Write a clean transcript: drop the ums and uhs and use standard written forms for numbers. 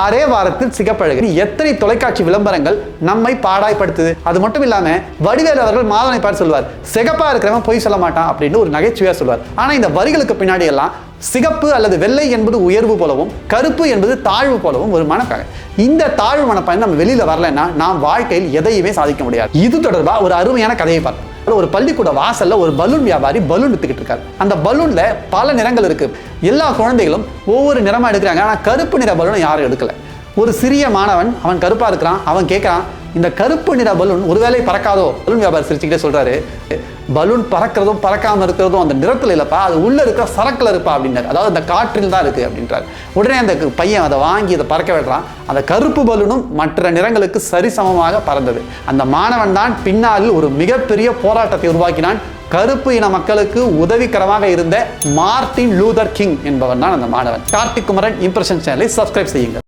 6 வாரத்தில் சிகப்பழகு. எத்தனை தொலைக்காட்சி விளம்பரங்கள் நம்மை பாடாய்படுத்துது. அது மட்டும் இல்லாம வடிவேலு அவர்கள் மாதவனை பார்த்து சொல்வார், சிகப்பா இருக்கிறவன் பொய் சொல்ல மாட்டான் அப்படின்னு ஒரு நகைச்சுவையா சொல்வார். ஆனா இந்த வரிகளுக்கு பின்னாடி எல்லாம் சிகப்பு அல்லது வெள்ளை என்பது உயர்வு போலவும் கருப்பு என்பது தாழ்வு போலவும் ஒரு மனப்பாங்க. இந்த தாழ்வு மனப்பாங்க நம்ம வெளியில வரலன்னா நாம் வாழ்க்கையில் எதையுமே சாதிக்க முடியாது. இது தொடர்பா ஒரு அருமையான கதையை பார்த்தோம். ஒரு பள்ளிக்கூட வாசல்ல ஒரு பலூன் வியாபாரி பலூன் வித்துக்கிட்டு இருக்காரு. அந்த பலூன்ல பல நிறங்கள் இருக்கு. எல்லா குழந்தைகளும் ஒவ்வொரு நிறமா எடுக்கிறாங்க. ஆனா கருப்பு நிற பலூனை யாரும் எடுக்கல. ஒரு சிறிய மாணவன், அவன் கருப்பா இருக்கிறான், அவன் கேட்கிறான், இந்த கருப்பு நிற பலூன் ஒருவேளை பறக்காதோ? பலூன் வியாபாரி சிரிச்சுக்கிட்டே சொல்றாரு, பலூன் பறக்கிறதும் பறக்காம இருக்கிறதும் அந்த நிறத்துல இல்லப்பா, அது உள்ள இருக்கிற சரக்குல இருப்பா அப்படின்னாரு. அதாவது அந்த காற்றில் தான் இருக்கு அப்படின்றாரு. உடனே அந்த பையன் அதை வாங்கி அதை பறக்க விடுறான். அந்த கருப்பு பலூனும் மற்ற நிறங்களுக்கு சரிசமமாக பறந்தது. அந்த மாணவன் தான் பின்னால் ஒரு மிகப்பெரிய போராட்டத்தை உருவாக்கினான். கருப்பு இன மக்களுக்கு உதவிகரமாக இருந்த மார்ட்டின் லூதர் கிங் என்பவன் தான் அந்த மாணவன். கார்த்திக் குமரன் இம்ப்ரெஷன் சேனலை சப்ஸ்கிரைப் செய்யுங்கள்.